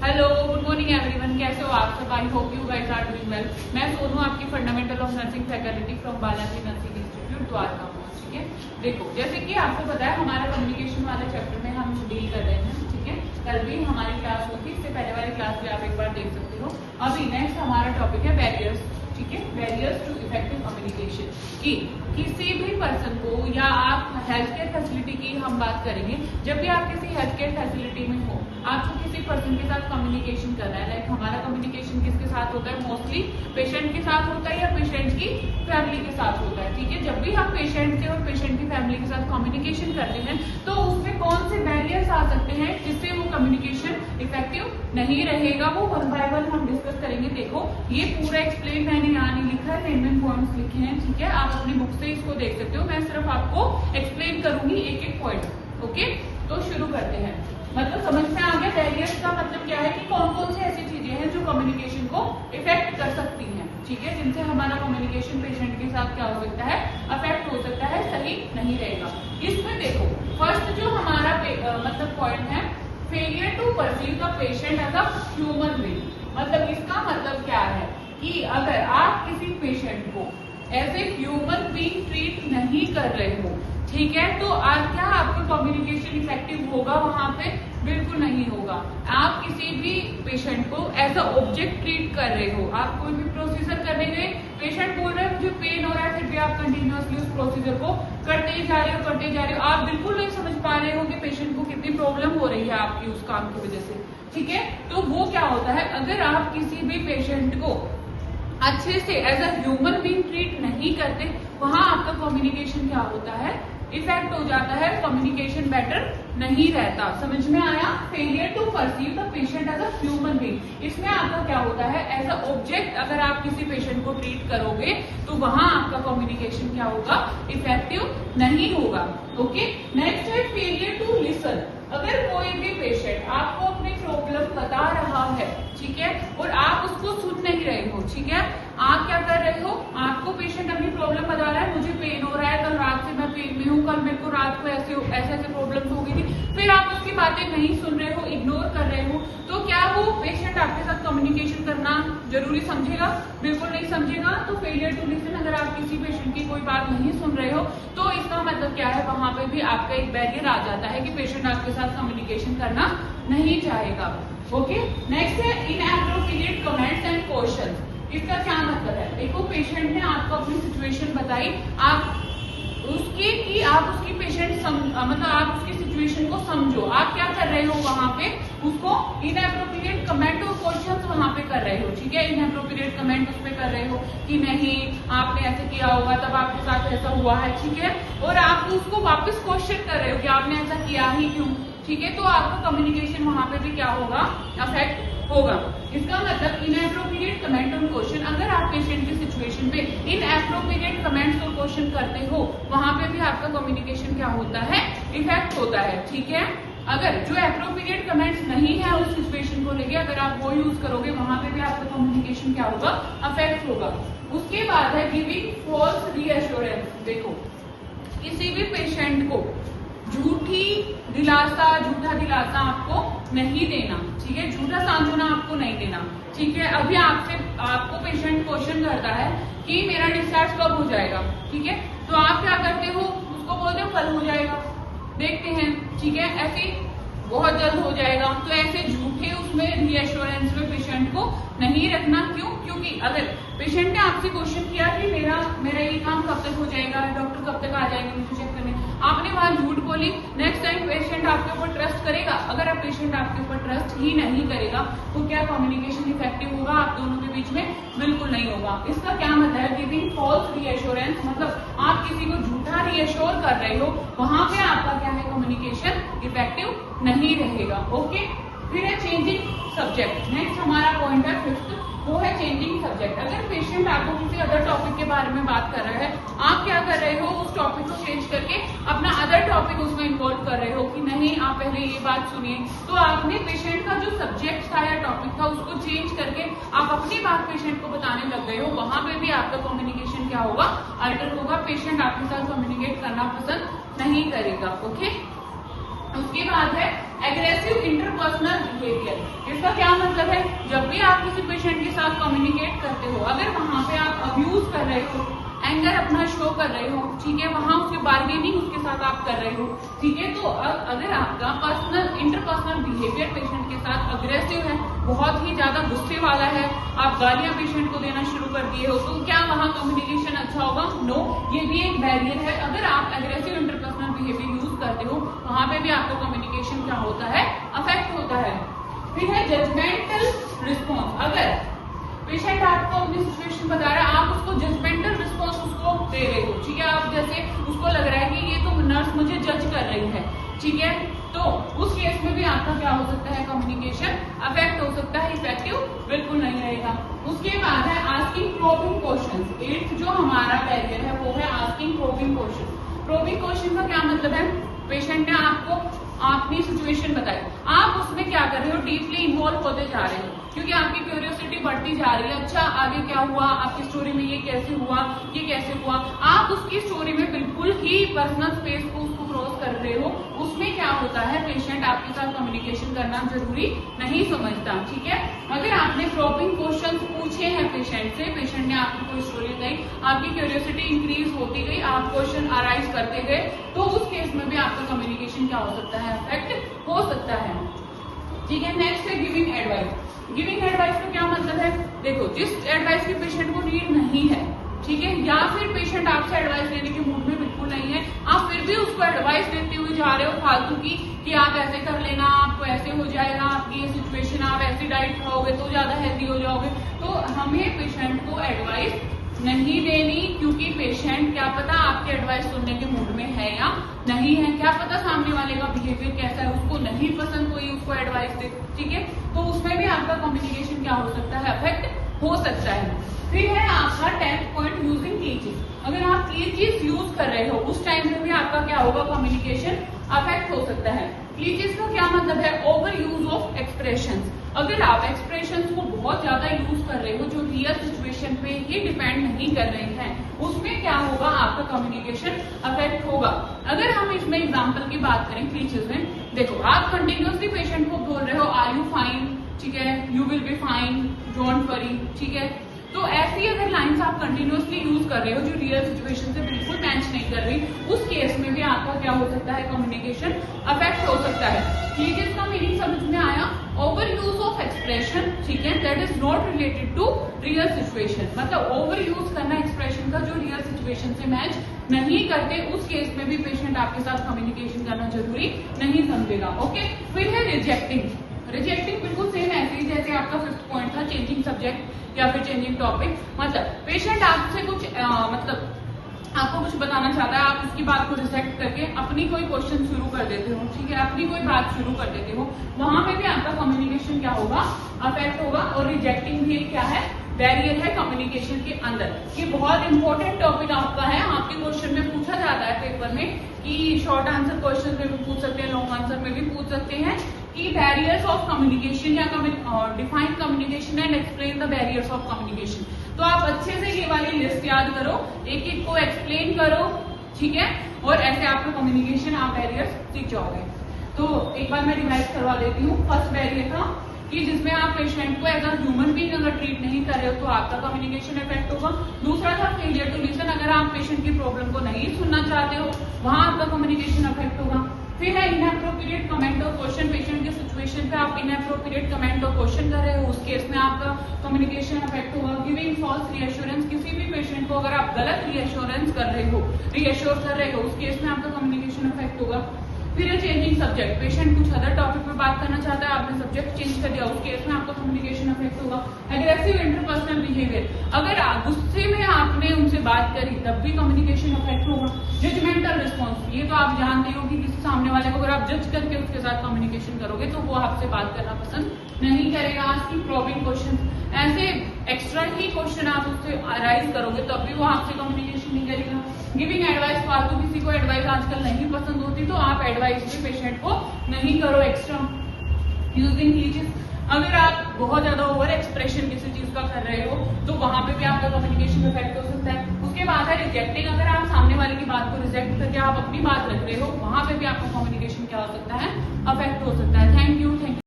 Hello, good morning everyone. कैसे हो आप सब? I hope you guys are doing well. मैं सोनू, आपकी fundamental of nursing faculty from Balaji nursing institute Dwarka. ठीक है, देखो जैसे कि आपको पता है हमारा कम्युनिकेशन वाले चैप्टर में हम डील कर रहे हैं। ठीक है, कल भी हमारी क्लास होगी, इससे पहले वाली क्लास भी आप एक बार देख सकते हो। अभी नेक्स्ट हमारा टॉपिक है बैरियर्स। ठीक है, बैरियर्स टू इफेक्टिव कम्युनिकेशन। कि किसी भी पर्सन को या आप हेल्थ केयर फैसिलिटी की हम बात करेंगे, जब भी आप किसी हेल्थ केयर फैसिलिटी में हो, आपको किसी पर्सन के साथ कम्युनिकेशन करना है। लाइक हमारा कम्युनिकेशन किसके साथ होता है? मोस्टली पेशेंट के साथ होता है या पेशेंट की फैमिली के साथ होता है। ठीक है, जब भी हम पेशेंट के और पेशेंट की फैमिली के साथ कम्युनिकेशन करते हैं तो उसमें कौन से बैरियर्स आ सकते हैं जिससे वो कम्युनिकेशन इफेक्टिव नहीं रहेगा, वो वन बाय वन हम डिस्कस करेंगे। देखो ये पूरा एक्सप्लेन मैंने यहाँ नहीं लिखा है, मेन पॉइंट्स लिखे हैं। ठीक है, आप अपनी बुक से इसको देख सकते हो। मैं सिर्फ आपको एक्सप्लेन करूंगी एक एक पॉइंट। ओके, तो शुरू करते हैं। मतलब समझ में आ गया बैरियर्स का मतलब क्या है कि कौन कौन सी ऐसी चीजें हैं जो कम्युनिकेशन को इफेक्ट कर सकती हैं। ठीक है, जिनसे हमारा कम्युनिकेशन पेशेंट के साथ क्या हो सकता है? अफेक्ट हो सकता है, सही नहीं रहेगा। इसमें देखो फर्स्ट जो हमारा मतलब पॉइंट है, failure to perceive the patient as a human being. मतलब इसका मतलब क्या है कि अगर आप किसी पेशेंट को as a human being treat नहीं कर रहे हो, ठीक है, तो आज क्या आपका कम्युनिकेशन इफेक्टिव होगा? वहां पे बिल्कुल नहीं होगा। आप किसी भी पेशेंट को एज अ ऑब्जेक्ट ट्रीट कर रहे हो। आप कोई भी प्रोसीजर करने गए, पेशेंट बोल रहा है मुझे पेन हो रहा है, फिर भी आप कंटिन्यूअसली उस प्रोसीजर को करते ही जा रहे हो। आप बिल्कुल नहीं समझ पा रहे हो कि पेशेंट को कितनी प्रॉब्लम हो रही है आपकी उस काम की वजह से। ठीक है, तो वो क्या होता है, अगर आप किसी भी पेशेंट को अच्छे से as a human being treat नहीं करते, वहां आपका कम्युनिकेशन क्या होता है? इफेक्ट हो जाता है, कम्युनिकेशन बेटर नहीं रहता। समझ में आया? Failure to perceive the patient as a human being, इसमें आपका क्या होता है? एज अ ऑब्जेक्ट अगर आप किसी पेशेंट को ट्रीट करोगे तो वहां आपका कम्युनिकेशन क्या होगा? इफेक्टिव नहीं होगा। ओके, नेक्स्ट है फेलियर टू लिसन। अगर कोई भी पेशेंट आपको अपनी प्रॉब्लम बता रहा है, ठीक है, और आप उसको सुन नहीं रहे हो, ठीक है, आप क्या कर रहे हो? आपको पेशेंट अपनी प्रॉब्लम बता रहा है, मुझे पेन हो रहा है, कल रात से मैं पेन में हूँ, कल मेरे को रात को ऐसे प्रॉब्लम हो गई थी, फिर आप उसकी बातें नहीं सुन रहे हो, इग्नोर कर रहे हो, तो क्या वो पेशेंट आपके साथ कम्युनिकेशन करना जरूरी समझेगा? बिल्कुल नहीं समझेगा। तो फेलियर टू लिसन, अगर आप किसी पेशेंट की कोई बात नहीं सुन रहे हो तो इसका मतलब क्या है? वहां पे भी आपका एक बैरियर आ जाता है कि पेशेंट आपके साथ कम्युनिकेशन करना नहीं चाहेगा। ओके, नेक्स्ट है इनएप्रोप्रिएट कमेंट्स एंड क्वेश्चंस। इसका क्या मतलब है? देखो पेशेंट ने आपको अपनी सिचुएशन बताई, आप उसकी पेशेंट मतलब आप उसकी सिचुएशन को समझो। आप क्या कर रहे हो? वहां पे उसको इनएप्रोप्रिएट कमेंट और क्वेश्चंस वहां पे कर रहे हो। ठीक है, इनएप्रोप्रिएट कमेंट उस पे कर रहे हो कि नहीं आपने ऐसे किया होगा, तब आपके साथ ऐसा हुआ है। ठीक है, और आप उसको वापस क्वेश्चन कर रहे हो कि आपने ऐसा किया ही क्यों? ठीक है, तो आपका कम्युनिकेशन वहां पे भी क्या होगा? अफेक्ट होगा। इसका मतलब इनएप्रोप्रिएट कमेंट और क्वेश्चन, अगर आप पेशेंट की सिचुएशन में इनएप्रोप्रिएट कमेंट्स और क्वेश्चन करते हो, वहां पे भी आपका कम्युनिकेशन क्या होता है? इफेक्ट होता है। ठीक है, अगर जो एप्रोप्रिएट कमेंट्स नहीं है उस सिचुएशन को लेके, अगर आप वो यूज करोगे, वहां पे भी आपका कम्युनिकेशन क्या होगा? अफेक्ट होगा। उसके बाद है गिविंग फॉल्स रीएश्योरेंस। देखो किसी भी पेशेंट को झूठा दिलासा आपको नहीं देना। ठीक है, झूठा सांत्वना आपको नहीं देना। ठीक है, अभी आपको पेशेंट क्वेश्चन करता है कि मेरा डिस्चार्ज कब हो जाएगा, ठीक है, तो आप क्या करते हो? उसको बोलते हो कल हो जाएगा, देखते हैं। ठीक है, ऐसे बहुत जल्द हो जाएगा। तो ऐसे झूठे उसमें रीएश्योरेंस में पेशेंट को नहीं रखना। क्यों? क्योंकि अगर पेशेंट ने आपसे क्वेश्चन किया कि मेरा ये काम कब तक हो जाएगा, डॉक्टर कब तक आ जाएंगे मुझे चेक करने, आपने वहां झूठ बोली, नेक्स्ट टाइम पेशेंट आपके ऊपर ट्रस्ट करेगा? अगर आप पेशेंट आपके ऊपर ट्रस्ट ही नहीं करेगा तो क्या कम्युनिकेशन इफेक्टिव होगा आप दोनों के बीच में? बिल्कुल नहीं होगा। इसका क्या मतलब है? गिविंग फॉल्स रीएश्योरेंस, मतलब आप किसी को झूठा रीएश्योर कर रहे हो, वहां पे आपका क्या है? कम्युनिकेशन इफेक्टिव नहीं रहेगा। ओके, फिर है चेंजिंग सब्जेक्ट। नेक्स्ट हमारा पॉइंट है फिफ्थ, वो है चेंजिंग सब्जेक्ट। अगर पेशेंट आपको किसी अदर टॉपिक के बारे में बात कर रहा है, आप क्या कर रहे हो? उस टॉपिक को चेंज करके अपना अदर टॉपिक उसमें इन्वॉल्व कर रहे हो कि नहीं आप पहले ये बात सुनिए। तो आपने पेशेंट का जो सब्जेक्ट था या टॉपिक था उसको चेंज करके आप अपनी बात पेशेंट को बताने लग गए हो, वहां पे भी आपका कम्युनिकेशन क्या होगा? अल्टर होगा। पेशेंट आपके साथ कम्युनिकेट करना पसंद नहीं करेगा। ओके, उसके बाद है एग्रेसिव इंटरपर्सनल बिहेवियर। इसका क्या मतलब मतलब है जब भी आप किसी पेशेंट के साथ कम्युनिकेट करते हो, अगर वहां पे आप अब्यूज कर रहे हो, एंगर अपना शो कर रहे हो, ठीक है, वहां उसके बार्गेनिंग उसके साथ आप कर रहे हो, ठीक है, तो अगर आपका पर्सनल इंटरपर्सनल बिहेवियर पेशेंट के साथ अग्रेसिव है, बहुत ही ज्यादा गुस्से वाला है, आप गालियां पेशेंट को देना शुरू कर दिए हो, तो क्या वहां कम्युनिकेशन अच्छा होगा? नो, ये भी एक बैरियर है। अगर आप एग्रेसिव इंटरपर्सनल बिहेवियर यूज करते हो, वहां पे भी आपका कम्युनिकेशन क्या होता है? अफेक्ट होता है। फिर है जजमेंटल रिस्पॉन्स। अगर पेशेंट आपको अपनी सिचुएशन बता रहा है, आप उसको जजमेंटल रिस्पॉन्स उसको दे रहे हो, ठीक है, आप जैसे उसको लग रहा है कि ये तो नर्स मुझे जज कर रही है, ठीक है, तो उस केस में भी आपका क्या हो सकता है? कम्युनिकेशन अफेक्ट हो सकता है, इफेक्टिव बिल्कुल नहीं रहेगा। उसके बाद है आस्किंग प्रोबिंग क्वेश्चंस। एट्थ जो हमारा बैरियर है वो है asking probing question. Probing question का क्या मतलब है? पेशेंट ने आपको अपनी सिचुएशन बताई, आप उसमें क्या कर रहे हो? डीपली इन्वॉल्व होते जा रहे हो, क्योंकि आपकी क्यूरियोसिटी बढ़ती जा रही है। अच्छा, आगे क्या हुआ आपकी स्टोरी में, ये कैसे हुआ, ये कैसे हुआ, आप उसकी स्टोरी में बिल्कुल ही पर्सनल स्पेस को उसको क्रॉस कर रहे हो। उसमें क्या होता है? पेशेंट आपके साथ कम्युनिकेशन करना जरूरी नहीं समझता, ठीक है। अगर आपने प्रोबिंग क्वेश्चन पूछे हैं पेशेंट से, पेशेंट ने आपको कोई स्टोरी बताई, आपकी क्यूरियोसिटी इंक्रीज होती गई, आप क्वेश्चन अराइज करते गए, तो उस केस में भी आपका कम्युनिकेशन क्या हो सकता है? अफेक्ट हो सकता है, ठीक है। नेक्स्ट है गिविंग एडवाइस। गिविंग एडवाइस का क्या मतलब है? देखो, जिस एडवाइस की पेशेंट को नीड नहीं है, ठीक है, या फिर पेशेंट आपसे एडवाइस लेने के मूड में बिल्कुल नहीं है, आप फिर भी उसको एडवाइस देते हुए जा रहे हो फालतू की, कि आप ऐसे कर लेना, आपको ऐसे हो जाएगा, आपकी ये सिचुएशन, आप ऐसी डाइट खाओगे तो ज्यादा हेल्दी हो जाओगे, तो हमें पेशेंट को एडवाइस नहीं देनी, क्योंकि पेशेंट क्या पता आपके एडवाइस सुनने के मूड में है या नहीं है, क्या पता सामने वाले का बिहेवियर कैसा है, उसको नहीं पसंद कोई उसको एडवाइस दे, ठीक है, तो उसमें भी आपका कम्युनिकेशन क्या हो सकता है? अफेक्ट हो सकता है। फिर है आपका 10th पॉइंट, यूजिंग क्लीचेस। अगर आप क्लीचेस यूज कर रहे हो उस टाइम में भी आपका क्या होगा? कम्युनिकेशन अफेक्ट हो सकता है। क्लीचेस का क्या मतलब है? Over use of expressions. अगर आप एक्सप्रेशंस को बहुत ज्यादा यूज कर रहे हो जो रियल सिचुएशन पे ही डिपेंड नहीं कर रहे हैं, उसमें क्या होगा? आपका कम्युनिकेशन अफेक्ट होगा। अगर हम इसमें एग्जांपल की बात करें क्लीचेस में, देखो, आप कंटिन्यूअसली पेशेंट को बोल रहे हो आर यू फाइन, ठीक है, you will be fine, don't worry, ठीक है, तो ऐसी अगर लाइंस आप कंटिन्यूअसली यूज कर रहे हो जो रियल सिचुएशन से बिल्कुल मैच नहीं कर रही, उस केस में भी आपका क्या हो सकता है? कम्युनिकेशन अफेक्ट हो सकता है। क्लीचेस का मीनिंग समझ में आया? ओवर यूज ऑफ एक्सप्रेशन, ठीक है, that is not related to real situation. मतलब ओवर यूज करना एक्सप्रेशन का जो रियल सिचुएशन से मैच नहीं करते, उस केस में भी पेशेंट आपके साथ कम्युनिकेशन करना जरूरी नहीं समझेगा, ओके। फिर है रिजेक्टिंग। रिजेक्टिंग बिल्कुल सेम ऐसे ही जैसे आपका 5th पॉइंट था, चेंजिंग सब्जेक्ट या फिर चेंजिंग टॉपिक। मतलब पेशेंट आपसे कुछ मतलब आपको कुछ बताना चाहता है, आप उसकी बात को रिजेक्ट करके अपनी कोई क्वेश्चन शुरू कर देते हो, ठीक है, अपनी कोई बात शुरू कर देते हो, वहां पे भी आपका कम्युनिकेशन क्या होगा? अफेक्ट होगा। और रिजेक्टिंग भी क्या है? बैरियर है कम्युनिकेशन के अंदर। ये बहुत इंपॉर्टेंट टॉपिक आपका है, आपके क्वेश्चन में पूछा जाता है पेपर में, कि शॉर्ट आंसर क्वेश्चन में भी पूछ सकते हैं, लॉन्ग आंसर में भी पूछ सकते हैं, कि बैरियर्स ऑफ कम्युनिकेशन या define communication and explain the barriers of communication. तो आप अच्छे से ये वाली लिस्ट याद करो, एक एक को एक्सप्लेन करो, ठीक है, और ऐसे आपका कम्युनिकेशन आप बैरियर्स सीख जाओगे। तो एक बार मैं रिवाइज करवा देती हूँ। फर्स्ट बैरियर था कि जिसमें आप पेशेंट को एज अ ह्यूमन बीइंग अगर ट्रीट नहीं कर रहे हो तो आपका कम्युनिकेशन इफेक्ट होगा। दूसरा था फेलियर टू लिसन, अगर आप पेशेंट की प्रॉब्लम को नहीं सुनना चाहते हो, वहां आपका कम्युनिकेशन इफेक्ट होगा। फिर है इनएप्रोप्रिएट कमेंट और क्वेश्चन, पेशेंट के सिचुएशन पे आप इनएप्रोप्रिएट कमेंट और क्वेश्चन कर रहे हो, उस केस में आपका कम्युनिकेशन इफेक्ट होगा। गिविंग फॉल्स रीएश्योरेंस, किसी भी पेशेंट को अगर आप गलत रीएश्योरेंस कर रहे हो, रीएश्योर कर रहे हो, उस केस में आपका कम्युनिकेशन इफेक्ट होगा। फिर है चेंजिंग सब्जेक्ट, पेशेंट कुछ अदर टॉपिक पे बात करना चाहता है, आपने सब्जेक्ट चेंज कर दिया, उस केस में आपका कम्युनिकेशन इफेक्ट होगा। एग्रेसिव इंटरपर्सनल बिहेवियर, अगर गुस्से में आपने उनसे बात करी तब भी कम्युनिकेशन इफेक्ट होगा। जजमेंटल रिस्पॉन्स, ये तो आप जानते हो कि किसी सामने वाले को अगर आप जज करके उसके साथ कम्युनिकेशन करोगे तो वो आपसे बात करना पसंद नहीं करेगा। आस्किंग प्रोबिंग क्वेश्चन, ऐसे एक्स्ट्रा ही क्वेश्चन आप उससे अराइज करोगे तब भी वो आपसे कम्युनिकेशन नहीं करेगा। गिविंग एडवाइस, फालतू किसी को एडवाइस आजकल नहीं पसंद होती, तो आप एडवाइस भी पेशेंट को नहीं करो एक्स्ट्रा। यूजिंग क्लीचेस, अगर आप बहुत ज्यादा ओवर एक्सप्रेशन किसी चीज का कर रहे हो तो वहां पे भी आपका कम्युनिकेशन इफेक्ट हो सकता है। उसके बाद है रिजेक्टिंग, अगर आप सामने वाले की बात को रिजेक्ट करके आप अपनी बात रख रहे हो, वहां पे भी आपका कम्युनिकेशन क्या हो सकता है? अफेक्ट हो सकता है। Thank you.